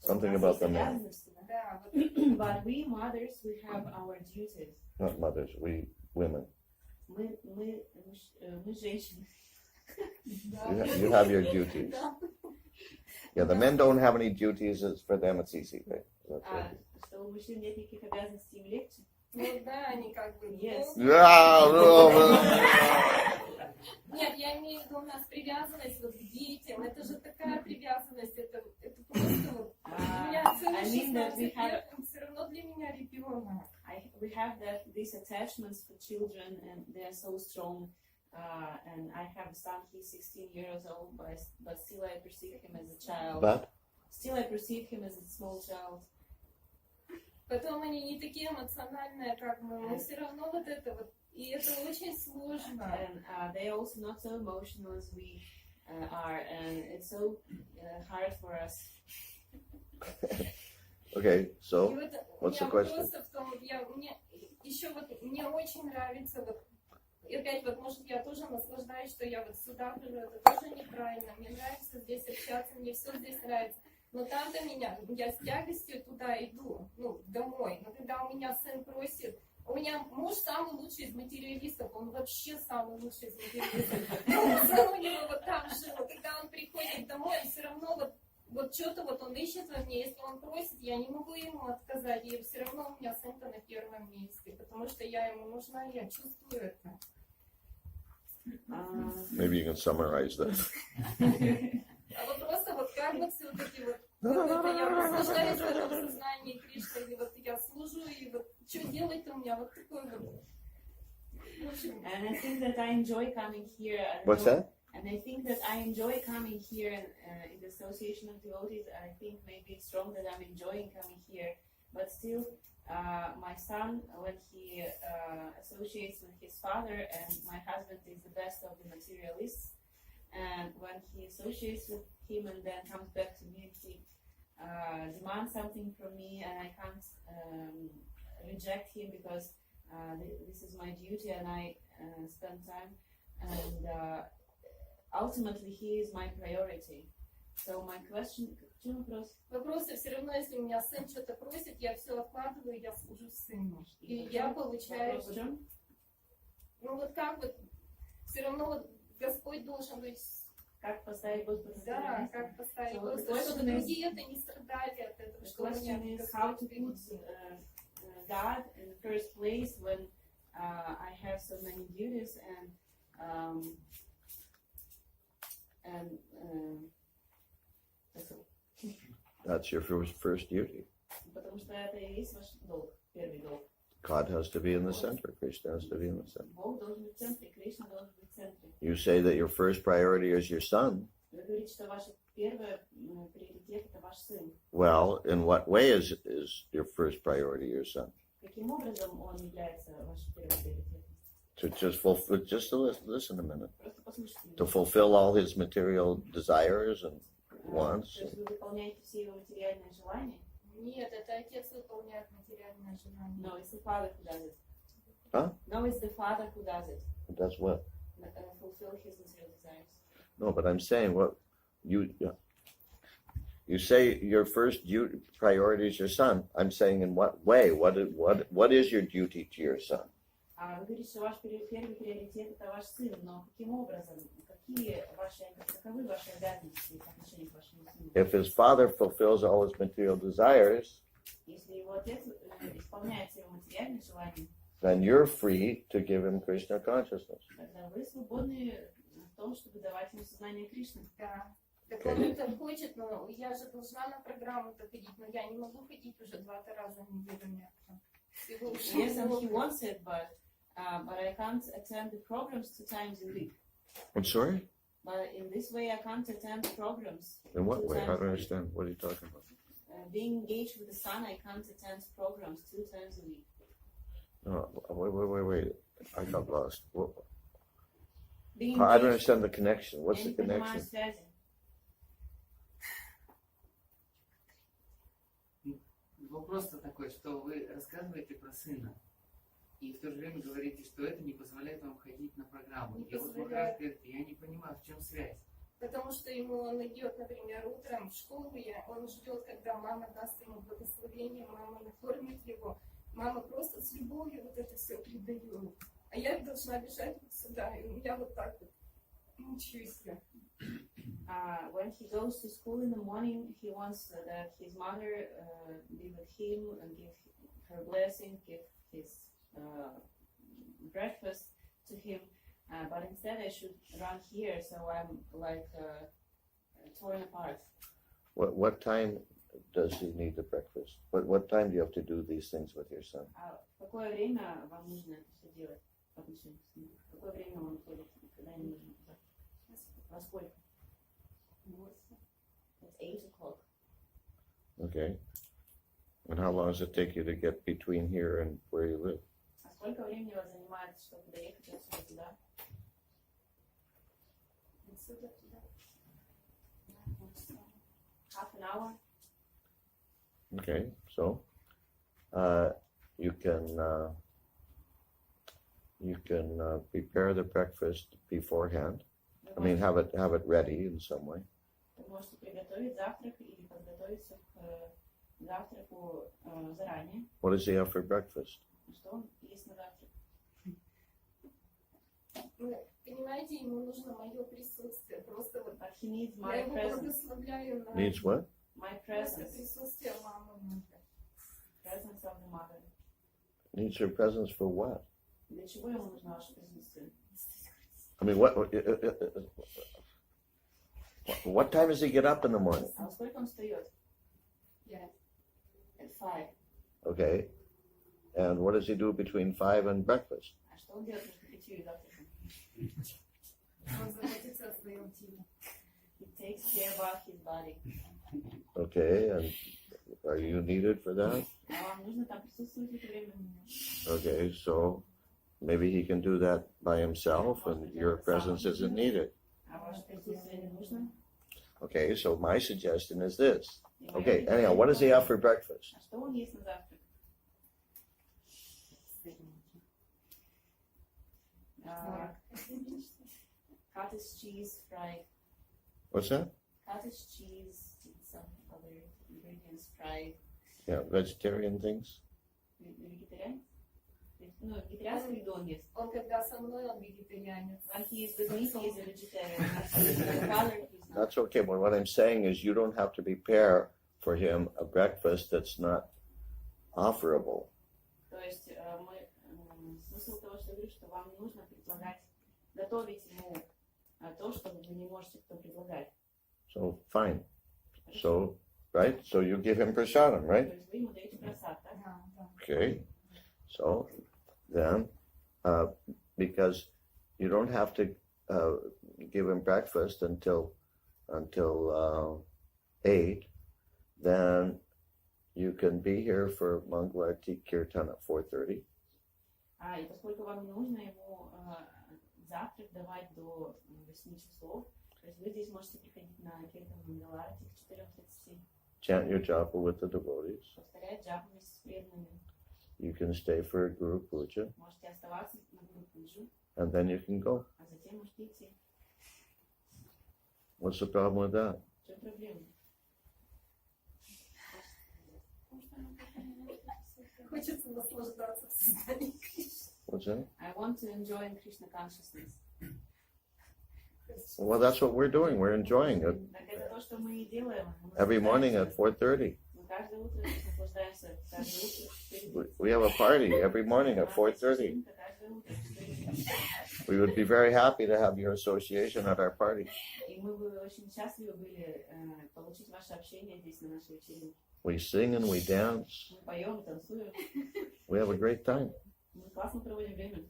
Something about the man. Да, вот But we mothers, we have our duties. Not mothers, we women. Мы женщины. You have your duties. Yeah, the men don't have any duties. It's for them, it's easy, right? That's right. Что у мужчин нет никаких обязанностей, им легче. ну да, они как бы... Yes. Yeah, no, Нет, я имею в виду у нас привязанность вот к детям. Это же такая привязанность, это просто вот... У меня целый 16 лет, он все равно для меня ребенок. We have these attachments for children, and they are so strong. And I have a son; he's 16 years old, but still I perceive him as a child. But Still I perceive him as a small child. Потом они не такие эмоциональные, как мы все равно вот это вот, и это очень сложно. And they are also not so emotional as we are, and it's so hard for us. okay, so И вот what's the у меня question? вопрос в том, мне очень нравится вот, и опять вот, может, я тоже наслаждаюсь, что я вот сюда хожу, это тоже неправильно, мне нравится здесь общаться, мне все здесь нравится. Но там до меня, я с тягостью туда иду, домой. Но когда у меня сын просит, у меня муж самый лучший из материалистов, он вообще самый лучший из материалистов. Сын у него вот там жил, когда он приходит домой, он все равно вот что-то вот он ищет во мне, если он просит, я не могу ему отказать, и все равно у меня сын-то на первом месте, потому что я ему нужна, я чувствую это. Maybe you can summarize that. А вот просто вот как вот все-таки вот это я наслаждаюсь в этом сознании Кришны, и вот я служу, и вот что делать-то у меня вот такой вот. And I think that I enjoy coming here. What's that? And I think that I enjoy coming here in the Association of Devotees. I think maybe it's wrong that I'm enjoying coming here, but still, my son, when he associates with his father, and my husband is the best of the materialists, and when he associates with him and then comes back to me, he demands something from me, and I can't reject him because this is my duty, and I spend time, and ultimately he is my priority. So my question, в чем вопрос? Вопросы все равно, если у меня сын что-то просит, я все откладываю, я служу сыну. И я получаю... Вопрос в чем? Ну вот как вот, все равно вот Господь должен быть... Как поставить Господа на Да, место? как поставить So the Господа, чтобы question is- другие это не страдали от этого, The что у меня question is how to Господь put впереди. God in the first place when I have so many duties and that's all. That's your first duty. Потому что это и есть ваш долг, первый долг. God has to be in the center. Krishna has to be in the center. Бог должен быть в центре, Кришна должен быть в центре. You say that your first priority is your son. Вы говорите, что ваш первый приоритет это ваш сын. Well, in what way is your first priority your son? Каким образом он является вашим первым приоритетом? To just fulfill, just to listen a minute. Просто послушайте меня. To fulfill all his material desires and wants. То есть вы выполняете все его материальные желания? Нет, это отец выполняет материальное желание. No, it's the father who does it. Huh? No, it's the father who does it. That's what? Fulfill his material desires. No, but I'm saying what you say your first priority is your son. I'm saying in what way? What is your duty to your son? Вы говорите, что ваш первый приоритет это ваш сын, но каким образом, каковы ваши обязанности по отношению к вашему сыну? If his father fulfills all his material desires, Если его отец исполняет все его материальные желания, then you're free to give him Krishna consciousness. тогда вы свободны в том, чтобы давать ему сознание Кришны. Да. Так он это хочет, но я же должна на программу-то ходить, но я не могу ходить уже 2 раза в неделю. Yes, and he wants it, but I can't attend the programs 2 times a week. I'm sorry? But in this way, I can't attend programs. In what 2 way? times I a don't week. understand. What are you talking about? Being engaged with the sun, I can't attend programs 2 times a week. No, wait. I got lost. Being I don't engaged- understand the connection. What's Я the не понимаю connection? связи. Вопрос-то такой, что вы рассказываете про сына, и в то же время говорите, что это не позволяет вам ходить на программу. Не И вот позволяет. Махарадж говорит, я не понимаю, в чем связь. Потому что ему он идет, например, утром в школу, он ждет, когда мама даст ему благословение, мама накормит его, мама просто с любовью вот это все придает. А я должна бежать вот сюда, и у меня вот так вот мучаюсь я. When he goes to school in the morning, he wants that his mother be with him and give her blessing, give his breakfast to him. But instead, I should run here, so I'm like torn apart. What time does he need the breakfast? What time do you have to do these things with your son? В какое время вам нужно это все делать по отношению к сыну? В какое время он ходит, когда ему нужно? Во сколько? It's 8 o'clock. Okay. And how long does it take you to get between here and where you live? А сколько времени вас занимает, чтобы доехать отсюда туда? Отсюда туда. Half an hour? Okay, so you can prepare the breakfast beforehand. I mean, have it ready in some way. Вы можете приготовить завтрак или подготовиться к завтраку заранее. What does he have for breakfast? Что он есть на завтрак? Вы понимаете, ему нужно мое присутствие. Просто вот But he needs я my его presence. благословляю на Needs what? My просто presence. присутствие мамы. Presence of the mother. Needs your presence for what? Для чего ему нужно ваше присутствие? I mean, what time does he get up in the morning? А во сколько он встает? Я At 5. Okay. And what does he do between 5 and breakfast? А что он делает между 5 и завтраком? он заботится о своем теле. He takes care about his body. Okay, and are you needed for that? А вам нужно там присутствовать в это время? Okay, so maybe he can do that by himself and your presence isn't needed. А ваше присутствие не нужно? Okay, so my suggestion is this. И моё Okay, предложение anyhow, what does he have for такое. breakfast? А что он ест на завтрак? Cottage cheese fried. What's that? cottage cheese, some other ingredients, fried. Yeah, vegetarian things. Вегетарианец? Ну, вегетарианский еду он ест. Он когда со мной, он вегетарианец. When he is with me, he is a vegetarian. My father, he's not. That's okay, but what I'm saying is you don't have to prepare for him a breakfast that's not offerable. То есть смысл того, что я говорю, что вам не нужно предлагать, готовить ему то, что вы не можете кто предлагать. So, fine. So, right? So you give him prasadam, right? То есть вы ему даете просад, так? Okay. So, then, because you don't have to give him breakfast until 8, then you can be here for Mangalarti Kirtan at 4:30. И поскольку вам не нужно ему завтрак давать до 8 часов, то есть вы здесь можете приходить на Киртан Мангаларати к 4:30, Chant your japa with the devotees. повторять джапу вместе с преданными. You can stay for Guru Puja, Можете оставаться на Гуру Пуджу, and then you can go. а затем можете идти. What's the problem with that? В чем проблема? Хочется наслаждаться в сознании Кришны. What's that? I want to enjoy in Krishna consciousness. Well, that's what we're doing. We're enjoying it Так это то, что мы и делаем. Мы every morning at 4:30. Мы каждое утро наслаждаемся. Каждое утро. We have a party every morning at 4:30. Каждое утро в 4:30. We would be very happy to have your association at our party. И мы бы очень счастливы были получить ваше общение здесь на нашей вечеринке. We sing and we dance. Мы поем и танцуем. We have a great time. Мы классно проводим время.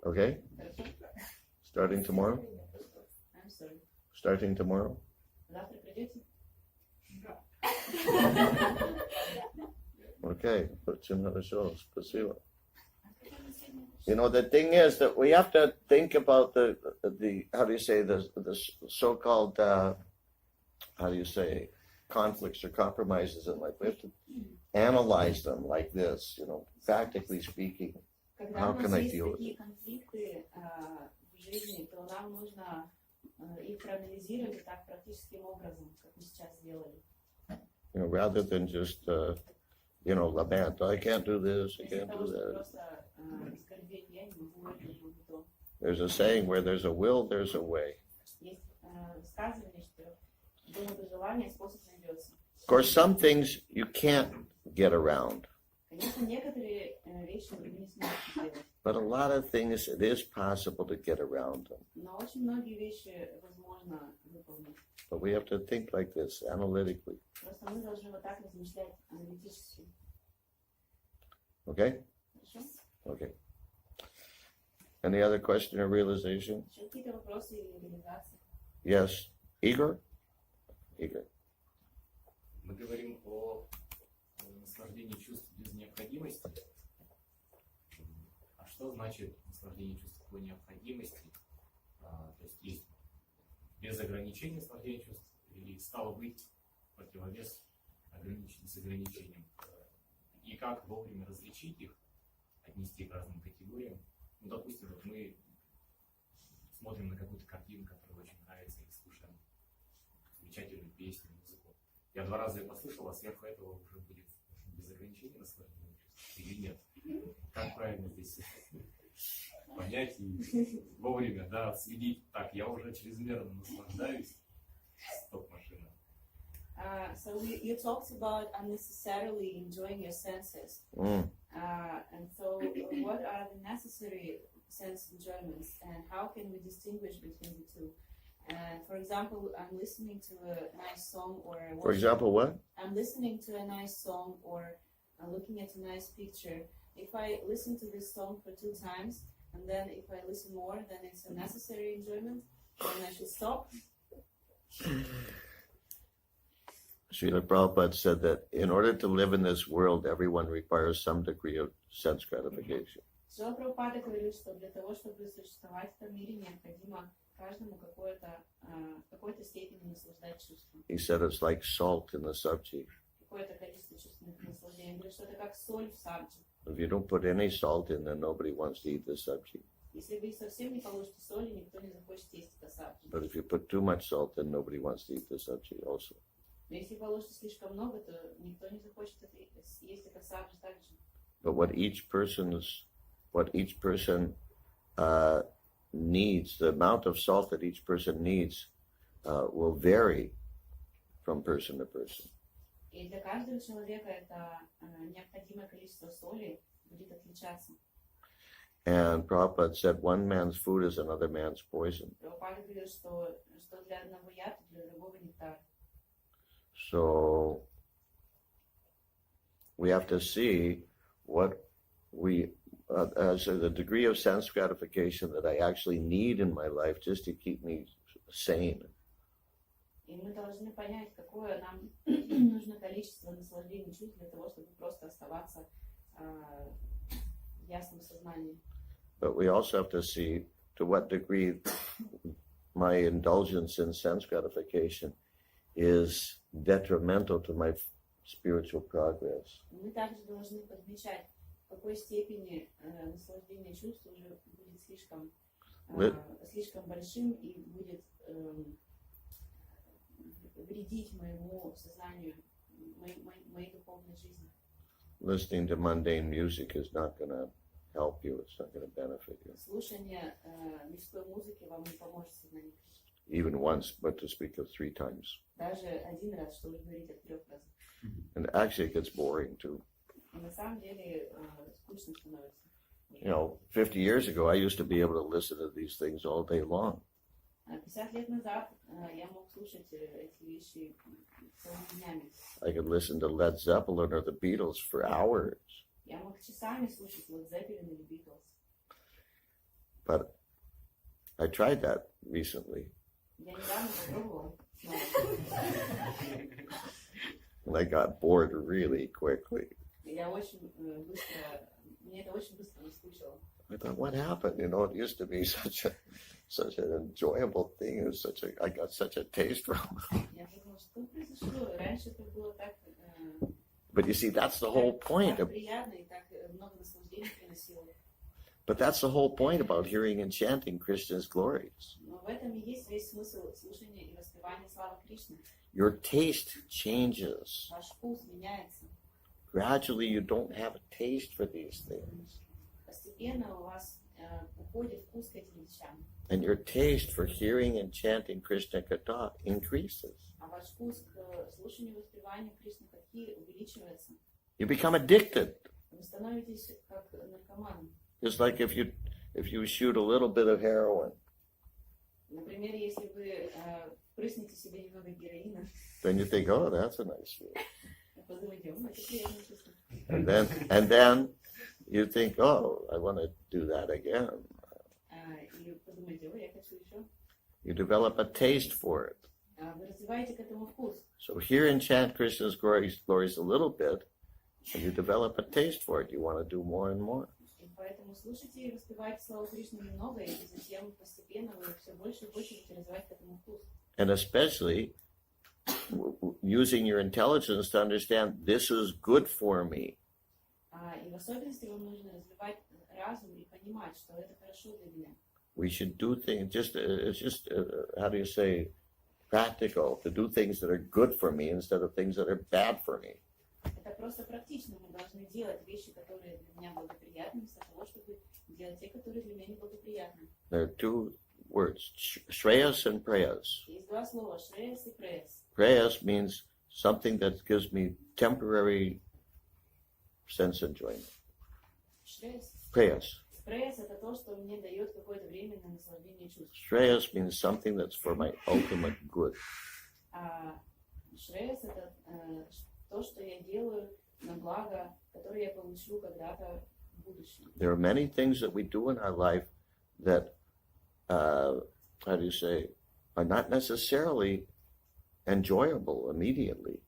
Okay? Хорошо? Starting tomorrow? I'm sorry. Starting tomorrow? Завтра придете? Okay. Очень хорошо. Спасибо. You know, the thing is that we have to think about the how do you say, the so-called, how do you say, conflicts or compromises in life. We have to analyze them like this, you know, practically speaking. Когда How у can нас I есть deal with такие конфликты в жизни, то нам нужно их проанализировать так практическим образом, как мы сейчас сделали. You know, rather than just, you know, lament, I can't do this, I Вместо can't того, do чтобы that. просто скорбеть, я не могу это, не могу то. There's a saying, where there's a will, there's a way. Есть высказывание, что думаю, желание, способ найдется. Of course, some things you can't get around, Конечно, некоторые вещи вы не сможете сделать, but a lot of things it is possible to get around them. но очень многие вещи возможно выполнить. But we have to think like this, analytically. Просто мы должны вот так размышлять аналитически. Okay? Хорошо? Okay. Any other question or realization? Еще какие-то вопросы или реализации? Yes. Igor? Igor. Мы говорим о наслаждении чувств без необходимости. А что значит наслаждение чувств по необходимости? То есть без ограничений наслаждение чувств, или стало быть противовес с ограничением? И как вовремя различить их, отнести к разным категориям? Ну, допустим, вот мы смотрим на какую-то картину, которая очень нравится, и слушаем замечательную песню, музыку. Я 2 раза ее послушал, а сверху этого уже будет без ограничений наслаждение чувств или нет? Как правильно здесь понять и вовремя, да, отследить? Так, я уже чрезмерно наслаждаюсь. Стоп, машина. So you talked about unnecessarily enjoying your senses. And so what are the necessary sense enjoyments and how can we distinguish between the two? For example, I'm listening to a nice song or For example, what? I'm listening to a nice song or I'm looking at a nice picture. If I listen to this song for 2 times and then if I listen more, then it's a necessary enjoyment and I should stop. Srila Prabhupada said that in order to live in this world, everyone requires some degree of sense gratification. Шрила Прабхупада говорит, что для того, чтобы существовать в этом мире, необходимо каждому в какой-то степени наслаждать чувством. He said it's like salt in the sabji. Какое-то количество чувственных наслаждений. Он говорит, что это как соль в сабджи. If you don't put any salt in, then nobody wants to eat the sabji. Если вы совсем не положите соли, никто не захочет есть это сабджи. But if you put too much salt, then nobody wants to eat the sabji also. Но если положите слишком много, то никто не захочет есть это сабджи также. But what each person needs, the amount of salt that each person needs, will vary from person to person. И для каждого человека это необходимое количество соли будет отличаться. And Prabhupada said, one man's food is another man's poison. Прабхупада говорил, что для одного яд, для другого нектар. So we have to see what we, as the degree of sense gratification that I actually need in my life just to keep me sane. И мы должны понять, какое нам нужно количество наслаждений чувств для того, чтобы просто оставаться в ясном сознании. But we also have to see to what degree my indulgence in sense gratification is detrimental to my spiritual progress. Мы также должны подмечать, в какой степени наслаждение чувств уже будет слишком большим и будет вредить моему сознанию, моей духовной жизни. Listening to mundane music is not going to help you. It's not going to benefit you. Слушание мирской музыки вам не поможет в сознании. Even once, but to speak of 3 times. Даже один раз, что уже говорить о 3 разах. And actually it gets boring too. И на самом деле скучно становится. You know, 50 years ago, I used to be able to listen to these things all day long. 50 лет назад я мог слушать эти вещи целыми днями. I could listen to Led Zeppelin or the Beatles for hours. Я мог часами слушать Led Zeppelin или Beatles. But I tried that recently. Я недавно попробовала снова. And I got bored really quickly. Я очень быстро, мне это очень быстро наскучило. I thought, what happened? You know, it used to be such an enjoyable thing. It was I got such a taste from it. Я подумала, что произошло? Раньше это было так But you see, that's the whole point. приятно и так много наслаждений приносило. But that's the whole point about hearing and chanting Krishna's glories. Но в этом и есть весь смысл слушания и воспевания славы Кришны. Your taste changes. Ваш вкус меняется. Gradually, you don't have a taste for these things. Постепенно у вас уходит вкус к этим вещам. And your taste for hearing and chanting Krishna Katha increases. А ваш вкус к слушанию и воспеванию Кришны Катхи увеличивается. You become addicted. Вы становитесь как наркоман. Just like if you shoot a little bit of heroin, Например, если вы впрыснете себе немного героина, then you think, oh, that's a nice feeling. вы подумаете, это приятное чувство. And then you think, oh, I want to do that again. И подумаете, ой, я хочу еще. You develop a taste for it. Вы развиваете к этому вкус. So hear and chant Krishna's glories a little bit, and you develop a taste for it. You want to do more and more. И поэтому слушайте и воспевайте славу Кришны немного, и затем постепенно вы все больше и больше будете развивать к этому вкус. And especially using your intelligence to understand this is good for me. И в особенности вам нужно развивать разум и понимать, что это хорошо для меня. We should do things, it's just how do you say, practical, to do things that are good for me instead of things that are bad for me. Это просто практично. Мы должны делать вещи, которые для меня благоприятны, вместо того, чтобы делать те, которые для меня неблагоприятны. There are 2 words, shreyas and prayas. Есть 2 слова, шреяс и преяс. Prayas means something that gives me temporary sense enjoyment. Шреяс. Prayas. Преяс это то, что мне дает какое-то временное наслаждение чувств. Shreyas means something that's for my ultimate good. Шреяс это то, что я делаю на благо, которое я получу когда-то в будущем. There are many things that we do in our life that, how do you say, are not necessarily enjoyable immediately,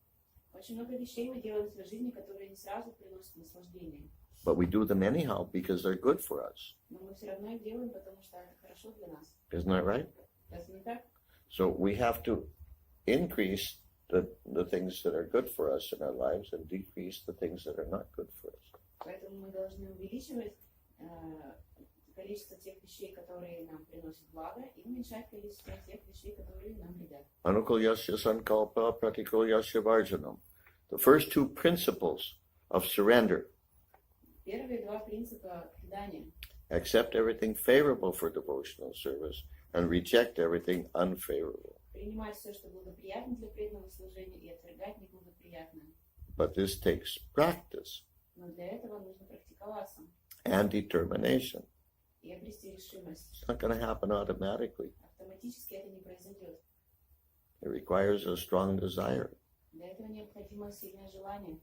Очень много вещей мы делаем в своей жизни, которые не сразу приносят наслаждение. but we do them anyhow because they're good for us. Но мы все равно их делаем, потому что это хорошо для нас. Isn't that right? Разве не так? So we have to increase the things that are good for us in our lives and decrease the things that are not good for us. Поэтому мы должны увеличивать количество тех вещей, которые нам приносят благо, и уменьшать количество тех вещей, которые нам вредят. Anukulyasya sankalpa pratikulyasya varjanam. The first two principles of surrender. Первые два принципа предания. Accept everything favorable for devotional service and reject everything unfavorable. Принимать все, что благоприятно для преданного служения, и отвергать неблагоприятное. But this takes practice Но для этого нужно практиковаться and determination. и обрести решимость. It's not going to happen automatically. Автоматически это не произойдет. It requires a strong desire. Для этого необходимо сильное желание.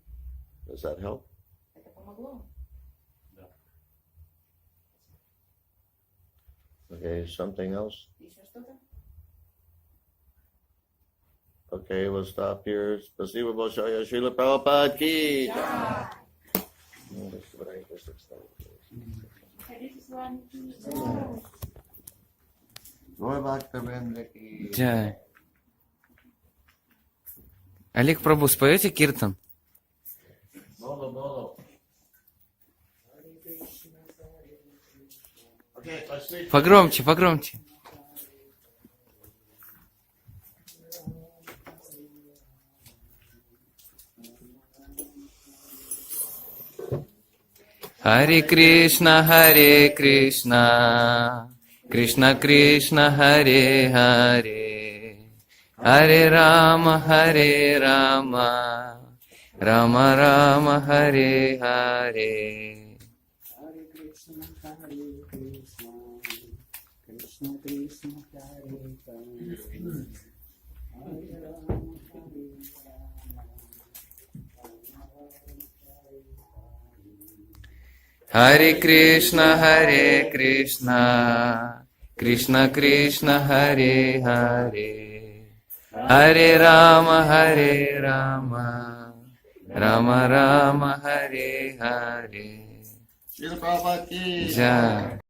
Does that help? Это помогло? Okay, something else? Еще что-то? Okay, we'll stop here. Spasiba Bolshaya Srila Prabhupada ki. Ходите с вами. Gaur Bhaktivinoda ki. Джай. Олег Прабhu, споете киртан? Bolo, bolo. Okay, let's leave. Погромче, погромче. Харе Кришна, Харе Кришна, Кришна Кришна, Харе Харе, Харе Рама, Харе Рама, Рама Рама, Харе Харе. Hare Krishna, Krishna Krishna, Hare Hare, Hare Rama, Hare Rama, Харе Кришна, Харе Кришна, Кришна Кришна, Харе Харе, Харе Рама, Харе Рама, Рама Рама, Харе Харе. Srila Prabhupada ki. Джай.